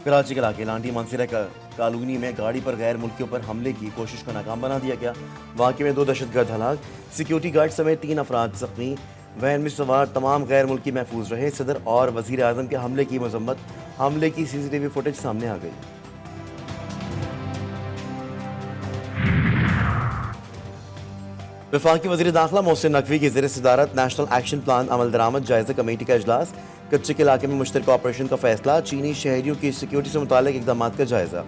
کراچی کے علاقے لانڈی منصورہ کالونی میں گاڑی پر غیر ملکیوں پر حملے کی کوشش کو ناکام بنا دیا گیا۔ واقعے میں 2 دہشت گرد ہلاک، سیکیورٹی گارڈ سمیت 3 افراد زخمی۔ وین میں سوار تمام غیر ملکی محفوظ رہے۔ صدر اور وزیر اعظم کے حملے کی مذمت، حملے کی سی سی ٹی وی فوٹیج سامنے آ گئی۔ وفاقی وزیر داخلہ محسن نقوی کی زیر صدارت نیشنل ایکشن پلان عمل درآمد جائزہ کمیٹی کا اجلاس۔ کچے کے علاقے میں مشترکہ آپریشن کا فیصلہ، چینی شہریوں کی سیکیورٹی سے متعلق اقدامات کا جائزہ۔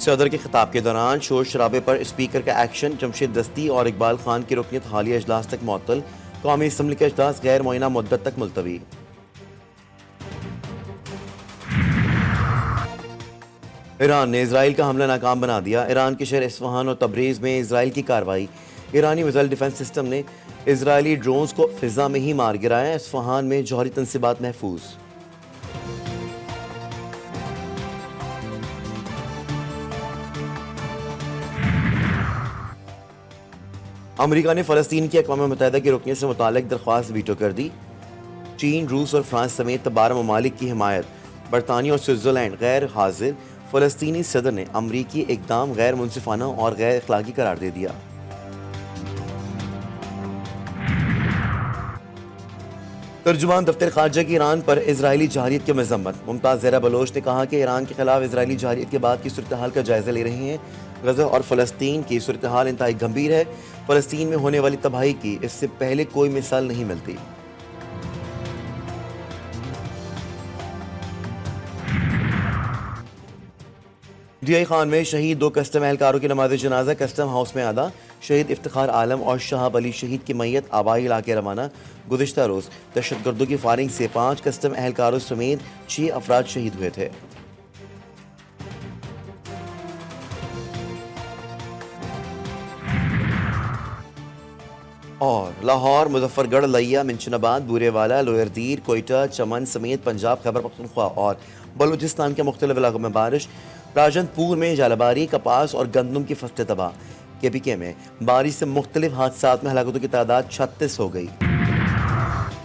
صدر کے خطاب کے دوران شور شرابے پر اسپیکر کا ایکشن، جمشید دستی اور اقبال خان کی رکنیت حالیہ اجلاس تک معطل۔ قومی اسمبلی کا اجلاس غیر معینہ مدت تک ملتوی۔ ایران نے اسرائیل کا حملہ ناکام بنا دیا۔ ایران کے شہر اصفہان اور تبریز میں اسرائیل کی کارروائی۔ ایرانی میزائل ڈیفنس سسٹم نے اسرائیلی ڈرونز کو فضا میں ہی مار گرایا۔ اصفہان میں جوہری تنصیبات محفوظ۔ امریکہ نے فلسطین کی اقوام متحدہ کی رکنیت سے متعلق درخواست ویٹو کر دی۔ چین، روس اور فرانس سمیت 12 ممالک کی حمایت، برطانیہ اور سوئٹزرلینڈ غیر حاضر۔ فلسطینی صدر نے امریکی اقدام غیر منصفانہ اور غیر اخلاقی قرار دے دیا۔ ترجمان دفتر خارجہ کی ایران پر اسرائیلی جارحیت کی مذمت۔ ممتاز زہرا بلوچ نے کہا کہ ایران کے خلاف اسرائیلی جارحیت کے بعد کی صورتحال کا جائزہ لے رہے ہیں۔ غزہ اور فلسطین کی صورتحال انتہائی گمبھیر ہے۔ فلسطین میں ہونے والی تباہی کی اس سے پہلے کوئی مثال نہیں ملتی۔ ڈی آئی خان میں شہید 2 کسٹم اہلکاروں کی نماز جنازہ کسٹم ہاؤس میں ادا۔ شہید افتخار عالم اور شہاب علی شہید کی میت آبائی علاقے روانہ۔ گزشتہ روز دہشت گردوں کی فائرنگ سے 5 کسٹم اہلکاروں سمیت 6 افراد شہید ہوئے تھے۔ اور لاہور، مظفر گڑھ، لیا، منشن آباد، بورے والا، لوئر دیر، کوئٹہ، چمن سمیت پنجاب، خیبر پختونخوا اور بلوچستان کے مختلف علاقوں میں بارش۔ راجن پور میں ژالہ باری، کپاس اور گندم کی فصلیں تباہ۔ کے پی کے میں بارش سے مختلف حادثات میں ہلاکتوں کی تعداد 36 ہو گئی۔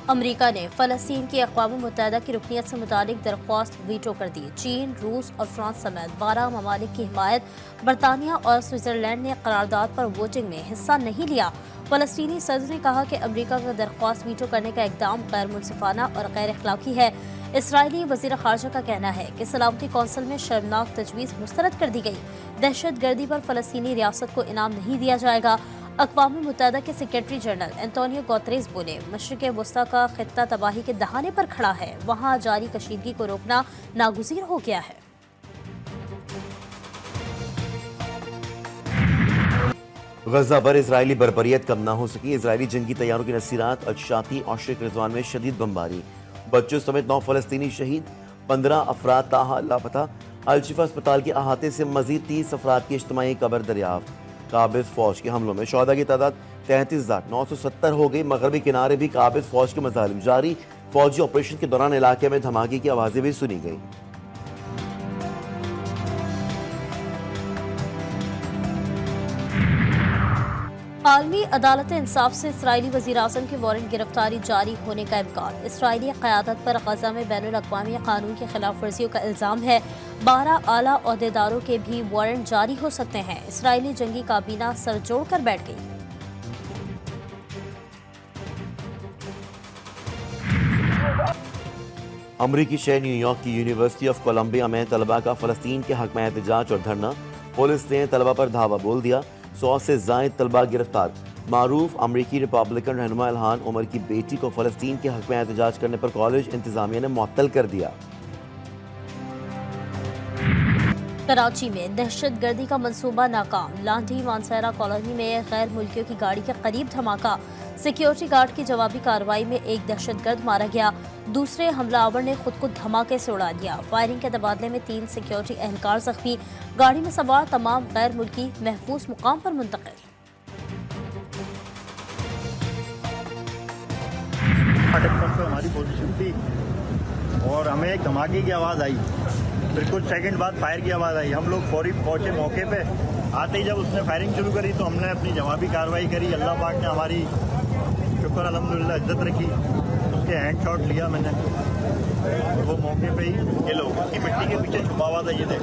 امریکہ نے فلسطین کی اقوام متحدہ کی رکنیت سے متعلق درخواست ویٹو کر دی۔ چین، روس اور فرانس سمیت 12 ممالک کی حمایت، برطانیہ اور سوئٹزرلینڈ نے قرارداد پر ووٹنگ میں حصہ نہیں لیا۔ فلسطینی صدر نے کہا کہ امریکہ کا درخواست ویٹو کرنے کا اقدام غیر منصفانہ اور غیر اخلاقی ہے۔ اسرائیلی وزیر خارجہ کا کہنا ہے کہ سلامتی کونسل میں شرمناک تجویز مسترد کر دی گئی۔ دہشت گردی پر فلسطینی ریاست کو انعام نہیں دیا جائے گا۔ اقوام متحدہ کے سیکریٹری جنرل انتونیو گوتریز بولے، مشرق وسطیٰ کا خطہ تباہی کے دہانے پر کھڑا ہے، وہاں جاری کشیدگی کو روکنا ناگزیر ہو گیا ہے۔ غزہ پر اسرائیلی بربریت کم نہ ہو سکی۔ اسرائیلی جنگی طیاروں کی نصیرات، الشاطی اور شیخ رضوان میں شدید بمباری۔ بچوں سمیت 9 فلسطینی شہید، 15 افراد تاحال لاپتہ۔ الشفا اسپتال کے احاطے سے مزید 30 افراد کی اجتماعی قبر دریافت۔ قابض فوج کے حملوں میں شہداء کی تعداد 33,970 ہو گئی۔ مغربی کنارے بھی قابض فوج کے مظالم جاری۔ فوجی آپریشن کے دوران علاقے میں دھماکے کی آوازیں بھی سنی گئی۔ عالمی عدالت انصاف سے اسرائیلی وزیر اعظم کی وارنٹ گرفتاری جاری ہونے کا امکان۔ اسرائیلی قیادت پر غزہ میں بین الاقوامی قانون کی خلاف ورزیوں کا الزام ہے۔ 12 اعلیٰ عہدیداروں کے بھی وارنٹ جاری ہو سکتے ہیں۔ اسرائیلی جنگی کابینہ سر جوڑ کر بیٹھ گئی۔ امریکی شہر نیو یارک کی یونیورسٹی آف کولمبیا میں طلبہ کا فلسطین کے حق میں احتجاج اور دھرنا۔ پولیس نے طلبہ پر دھاوا بول دیا۔ 100 سے زائد طلبہ گرفتار۔ معروف امریکی ریپبلکن رہنما الہان عمر کی بیٹی کو فلسطین کے حق میں احتجاج کرنے پر کالج انتظامیہ نے معطل کر دیا۔ کراچی میں دہشت گردی کا منصوبہ ناکام۔ لانڈی مانسہرہ کالونی میں غیر ملکیوں کی گاڑی کے قریب دھماکہ۔ سیکیورٹی گارڈ کی جوابی کارروائی میں ایک دہشت گرد مارا گیا، دوسرے حملہ آور نے خود کو دھماکے سے اڑا دیا۔ فائرنگ کے تبادلے میں 3 سیکیورٹی اہلکار زخمی۔ گاڑی میں سوار تمام غیر ملکی محفوظ مقام پر منتقل۔ 8 ہماری پوزیشن تھی اور ہمیں ایک دھماکے کی آواز آئی، پھر کچھ سیکنڈ بعد فائر کی آواز آئی۔ ہم لوگ فوری پہنچے موقع پہ۔ آتے ہی جب اس نے فائرنگ شروع کری تو ہم نے اپنی جوابی کارروائی کری۔ اللہ پاک نے ہماری शुक्र अल्हम्दुलिल्लाह इज्जत रखी, उसके हैंड शॉट लिया मैंने और वो मौके पे ही किल हो गया। मिट्टी के पीछे छुपा हुआ था ये देख।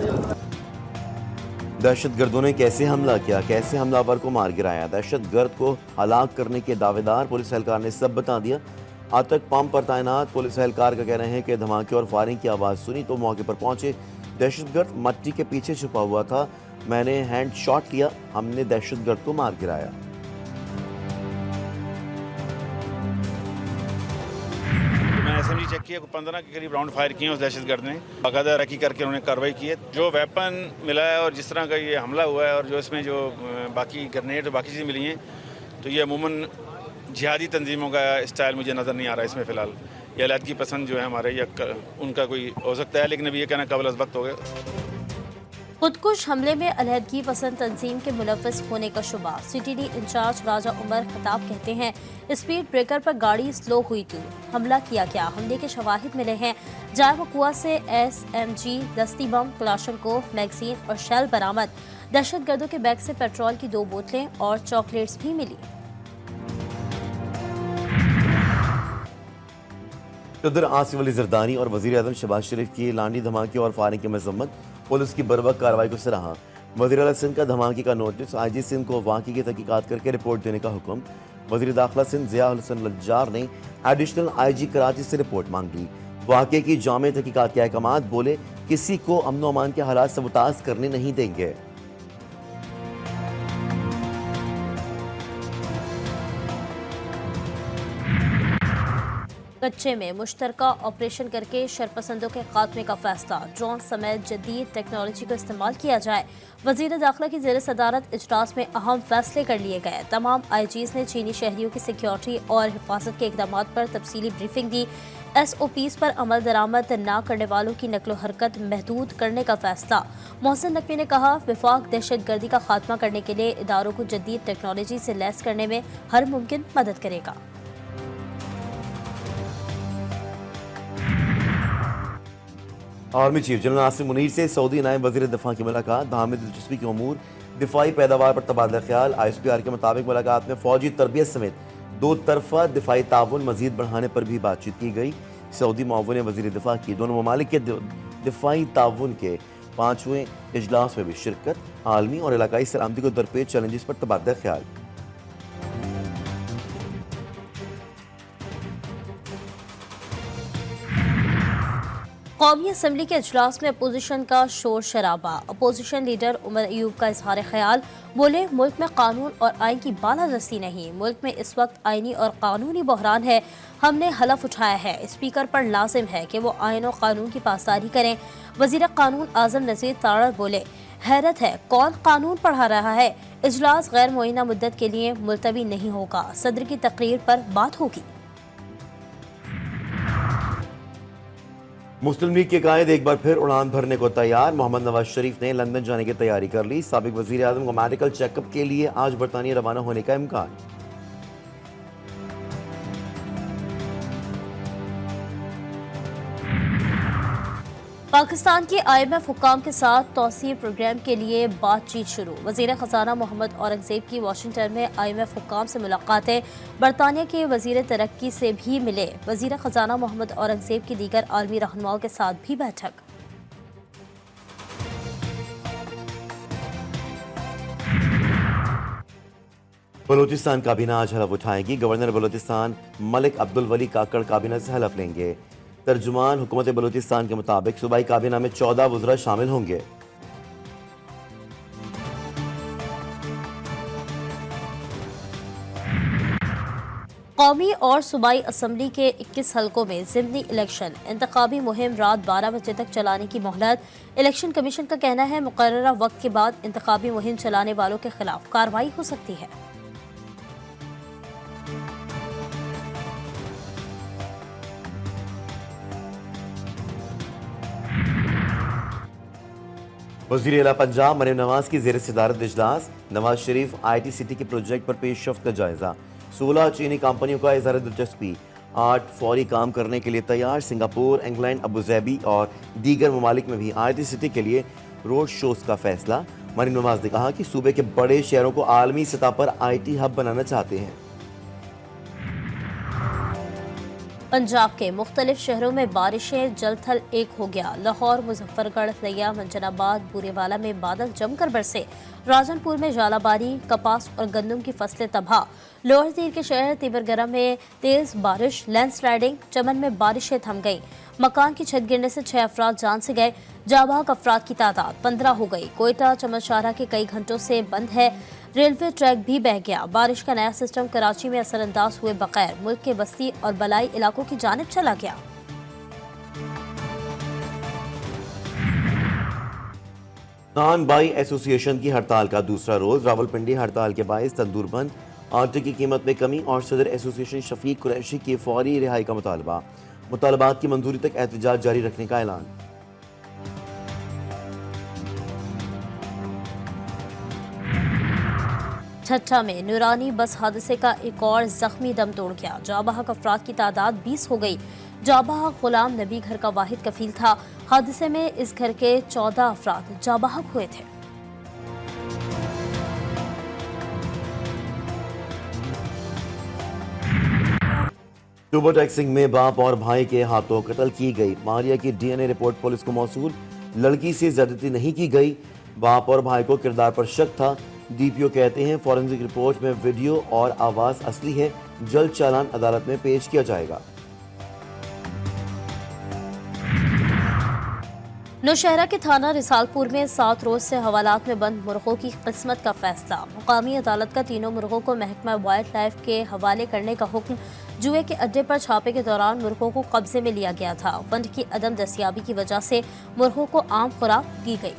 दहशतगर्दों ने कैसे हमला किया, कैसे हमलावर को मार गिराया, दहशतगर्द को हलाक करने के दावेदार पुलिस एहलकार ने सब बता दिया। आतंक पंप पर तैनात पुलिस एहलकार का कहना है कि धमाके और फायरिंग की आवाज़ सुनी तो मौके पर पहुंचे दहशतगर्द मट्टी के पीछे छुपा हुआ था। मैंने हैंड शॉट लिया, हमने दहशतगर्द को मार गिराया। मैंने एसएमजी चेक किया, 15 के करीब राउंड फायर किए उस दहशतगर्द ने। बाकायदा रैकी करके उन्होंने कार्रवाई की है। जो वेपन मिला है और जिस तरह का ये हमला हुआ है और जो इसमें जो बाकी ग्रेनेड और बाकी चीज़ें मिली हैं, तो ये अमूमन जिहादी तंजीमों का स्टाइल मुझे नज़र नहीं आ रहा है इसमें फ़िलहाल। ये अलहदगी पसंद जो है हमारे या उनका कोई हो सकता है, लेकिन अभी ये कहना काबिल वक्त हो गया। खुदकुश हमले में अलहदगी पसंद तंजीम के मुलव्वस होने का शुबा। सीटीडी इंचार्ज राजा उमर खताब कहते हैं, स्पीड ब्रेकर पर गाड़ी स्लो हुई थी, हमला किया गया। हमले के शवाहिद मिले हैं। जाए वकुआ से SMG, दस्ती बम, क्लाशनकोफ, मैगजीन और शेल बरामद। दहशतगर्दों के बैग से पेट्रोल की 2 बोतलें और चॉकलेट्स भी मिली। सदर आसिफ अली जरदारी और वजीर आजम शहबाज शरीफ की लांडी धमाके और फायरिंग की मजम्मत, पुलिस की बर्वक्त कार्रवाई को सराहा। वजीर आला सिंध का धमाके का नोटिस, IG सिंध को वाक़ई की तहकीकात करके रिपोर्ट देने का हुक्म। वजीर दाखिला सिंध ज़िया हसन लज्जार ने एडिशनल IG कराची से रिपोर्ट मांग ली। वाक़े की जामे तहकीकात के अहकामात, बोले किसी को अमन व अमान के हालात सबूताज करने नहीं देंगे। कच्चे में मुश्तरका ऑपरेशन करके शरपसंदों के खात्मे का फैसला। ड्रोन समेत जदीद टेक्नोलॉजी का इस्तेमाल किया जाए। वजीर दाखिला की ज़ेर सदारत इजलास में अहम फैसले कर लिए गए। तमाम IGs ने चीनी शहरियों की सिक्योरिटी और हिफाजत के इकदाम पर तफसीली ब्रीफिंग दी। SOPs पर अमल दरामद न करने वालों की नकलो हरकत महदूद करने का फैसला। मोहसिन नकवी ने कहा, विफाक दहशत गर्दी का खात्मा करने के लिए इदारों को जदीद टेक्नोलॉजी से लैस करने में हर मुमकिन मदद करेगा। Army chief general Asim Munir से सऊदी नायब वजीर दिफा की मुलाकात, दाम में दिलचस्पी के अमूर, दिफाई पैदावार पर तबादला ख्याल। ISPR के मुताबिक मुलाकात में फौजी तरबियत समेत 2 तरफा दिफाई ताउन मजीद बढ़ाने पर भी बातचीत की गई। सऊदी मुआविन वजीर दिफा की दोनों ममालिक के दिफाई ताउन के 5वें इजलास में भी शिरकत। आलमी और इलाकाई सलामती को दरपेश चैलेंजेस पर तबादला ख्याल। कौमी असम्बली के इजलास में अपोजिशन का शोर शराबा। अपोजिशन लीडर उमर अयूब का इजहार ख्याल, बोले मुल्क में कानून और आइन की बालादस्ती नहीं, मुल्क में इस वक्त आइनी और कानूनी बहरान है। हमने हलफ उठाया है, स्पीकर पर लाजिम है कि वो आइन और कानून की पासदारी करें। वजीर कानून आजम नज़ीर तारड़ बोले, हैरत है कौन कानून पढ़ा रहा है। इजलास गैर मुअय्यना मुद्दत के लिए मुलतवी नहीं होगा, सदर की तकरीर पर बात होगी। मुस्लिम लीग के कायद एक बार फिर उड़ान भरने को तैयार। मोहम्मद नवाज शरीफ ने लंदन जाने की तैयारी कर ली। साबिक वजीर आजम को मेडिकल चेकअप के लिए आज बरतानिया रवाना होने का इम्कान। पाकिस्तान के IMF हुक्काम के साथ तौसीर प्रोग्राम के लिए बातचीत शुरू। वजीर खजाना मोहम्मद औरंगजेब की वाशिंगटन में IMF हुक्काम से मुलाकातें। बरतानिया के वजीर तरक्की से भी मिले। वजीर खजाना मोहम्मद औरंगजेब की दीगर आलमी रहनुमाओं के साथ भी बैठक। बलूचिस्तान काबीना आज हलफ उठाएगी। गवर्नर बलूचिस्तान मलिक अब्दुल वली काकड़ काबीना से हलफ लेंगे। तर्जुमान हुकूमत बलूचिस्तान के मुताबिक सूबाई काबीना में 14 वज़रा शामिल होंगे। कौमी और सूबाई असम्बली के 21 हलकों में ज़िमनी इलेक्शन। इंतखाबी मुहिम रात 12 बजे तक चलाने की मोहलत। इलेक्शन कमीशन का कहना है, मुकर्ररा वक्त के बाद इंतखाबी मुहिम चलाने वालों के खिलाफ कार्रवाई हो सकती है। वज़ीर आला पंजाब मरीम नवाज की ज़ेर सदारत इजलास। नवाज शरीफ IT सिटी के प्रोजेक्ट पर पेशरफ्त का जायजा। 16 चीनी कंपनियों का इज़हार दिलचस्पी। 8 फौरी काम करने के लिए तैयार। सिंगापुर, इंग्लैंड, अबूज़ाबी और दीगर ममालिक में भी IT सिटी के लिए रोड शोज का फैसला। मरीम नवाज ने कहा कि सूबे के बड़े शहरों को आलमी सतह पर IT हब बनाना चाहते हैं। पंजाब के मुख्तलिफ शहरों में बारिशें जल थल एक हो गया। लाहौर, मुजफ्फरगढ़, लिया, मंजनाबाद, बूरेवाला में बादल जमकर बरसे। राजनपुर में जालाबारी, कपास और गंदम की फसलें तबाह। लोअर तीर के शहर तिबरगरा में तेज बारिश, लैंडस्लाइडिंग। चमन में बारिशें थम गईं। मकान की छत गिरने से 6 अफराद जान से गए। जाबाक अफराद की तादाद 15 हो गई। कोयटा चमनशाहरा के कई घंटों से बंद है। रेलवे ट्रैक भी बह गया। बारिश का नया सिस्टम कराची में असरअंदाज हुए बगैर मुल्क के वस्ती और बलाई इलाकों की जानिब चला गया। खान बाई एसोसिएशन की हड़ताल का दूसरा रोज। रावलपिंडी हड़ताल के बायस तंदूर बंद, आटे की कीमत में कमी और सदर एसोसिएशन शफीक कुरैशी की फौरी रिहाई का मुतालबा। मुतालबात की मंजूरी तक एहतजाज जारी रखने का ऐलान। ठट्ठा में नूरानी बस हादसे का एक और जख्मी दम तोड़ गया। जाबाहक अफराद की तादाद 20 हो गई। जाबाहक गुलाम नबी घर का वाहिद कफील था। हादसे में इस घर के 14 अफराद जाबाहक हुए थे। टूबो टैक्सिंग में बाप और भाई के हाथों कत्ल की गई। मारिया की डीएनए रिपोर्ट पुलिस को मौसूल। लड़की से ज्यादती नहीं की गई। बाप और भाई को किरदार पर शक था। डीपीओ कहते हैं फॉरेंसिक रिपोर्ट में वीडियो और आवाज असली है। जल्द चालान अदालत में पेश किया जाएगा। नौशहरा के थाना रिसालपुर में 7 रोज से हवालात में बंद मुर्गों की किस्मत का फैसला। मुकामी अदालत का तीनों मुर्गों को महकमा वाइल्ड लाइफ के हवाले करने का हुक्म। जुए के अड्डे पर छापे के दौरान मुर्गों को कब्जे में लिया गया था। फंड की अदम दस्तियाबी की वजह से मुर्गों को आम खुराक दी गई।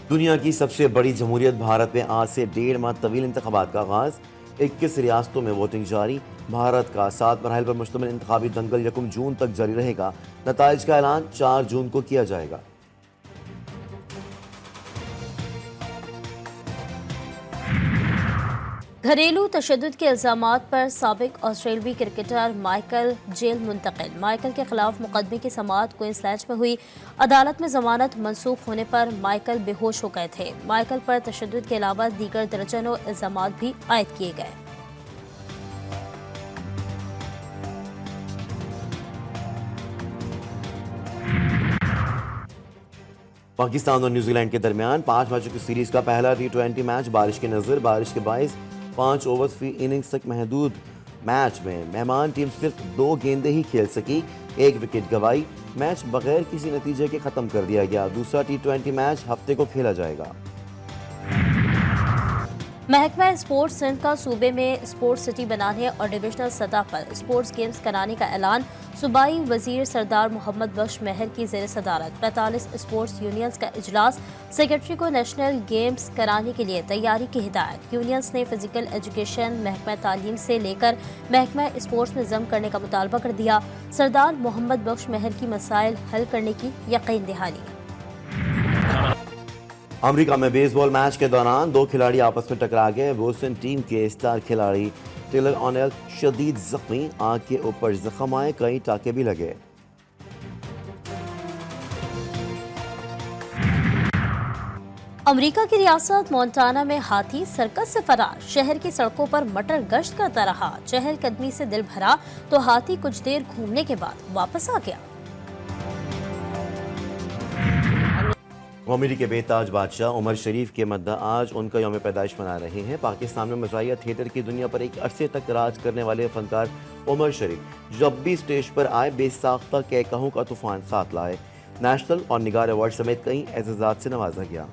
दुनिया की सबसे बड़ी जमहूरियत भारत में आज से 1.5 माह तवील इंतखाबात का आगाज। 21 रियासतों में वोटिंग जारी। भारत का 7 मरहल पर मुश्तमिल इंतखाबी दंगल 1 जून तक जारी रहेगा। नताइज का ऐलान 4 जून को किया जाएगा। घरेलू तशद्दुद के इल्जामात पर साबिक ऑस्ट्रेलवी क्रिकेटर माइकल जेल मुंतकिल। माइकल के खिलाफ मुकदमे की समाअत क्वींसलैंड में हुई। अदालत में जमानत मनसूख होने पर माइकल बेहोश हो गए थे। माइकल पर तशद्दुद के अलावा दीगर दर्जनों इल्जामात भी आयद किए गए। पाकिस्तान और न्यूजीलैंड के दरमियान 5 मैचों की सीरीज का पहला T20 मैच बारिश के नजर। बारिश के बायस 5 ओवर्स फी इनिंग्स तक महदूद मैच में मेहमान टीम सिर्फ 2 गेंदें ही खेल सकी। 1 विकेट गंवाई। मैच बगैर किसी नतीजे के खत्म कर दिया गया। दूसरा T20 मैच हफ्ते को खेला जाएगा। महकमा स्पोर्ट्स सिंध का सूबे में स्पोर्ट्स सिटी बनाने और डिविजनल सतह पर स्पोर्ट्स गेम्स कराने का ऐलान। सूबाई वजीर सरदार मोहम्मद बख्श महर की ज़ेर सदारत 45 स्पोर्ट्स यूनियंस का इजलास। सेक्रेटरी को नेशनल गेम्स कराने के लिए तैयारी की हिदायत। यूनियंस ने फिजिकल एजुकेशन, महकमा तालीम से लेकर महकमा स्पोर्ट्स में जम करने का मुतालबा कर दिया। सरदार मोहम्मद बख्श महर की मसाइल हल करने की यकीन दहानी। अमेरिका में बेसबॉल मैच के दौरान 2 खिलाड़ी आपस में टकरा गए। बोस्टन टीम के स्टार खिलाड़ी टेलर ऑनेल शदीद जख्मी। आंख के ऊपर जख्म आए, कई टाके भी लगे। अमेरिका की रियासत मोंटाना में हाथी सर्कस से फरार। शहर की सड़कों पर मटर गश्त करता रहा। चहलकदमी से दिल भरा तो हाथी कुछ देर घूमने के बाद वापस आ गया। कॉमेडी के बेताज बादशाह उमर शरीफ के मद्दा आज उनका यौम पैदाइश मना रहे हैं। पाकिस्तान में मज़ाहिया थिएटर की दुनिया पर एक अरसे तक राज करने वाले फनकार उमर शरीफ जब भी स्टेज पर आए बेसाख्ता कहकहों का तूफान साथ लाए। नेशनल और निगार अवार्ड समेत कई एजाज़ात से नवाजा गया।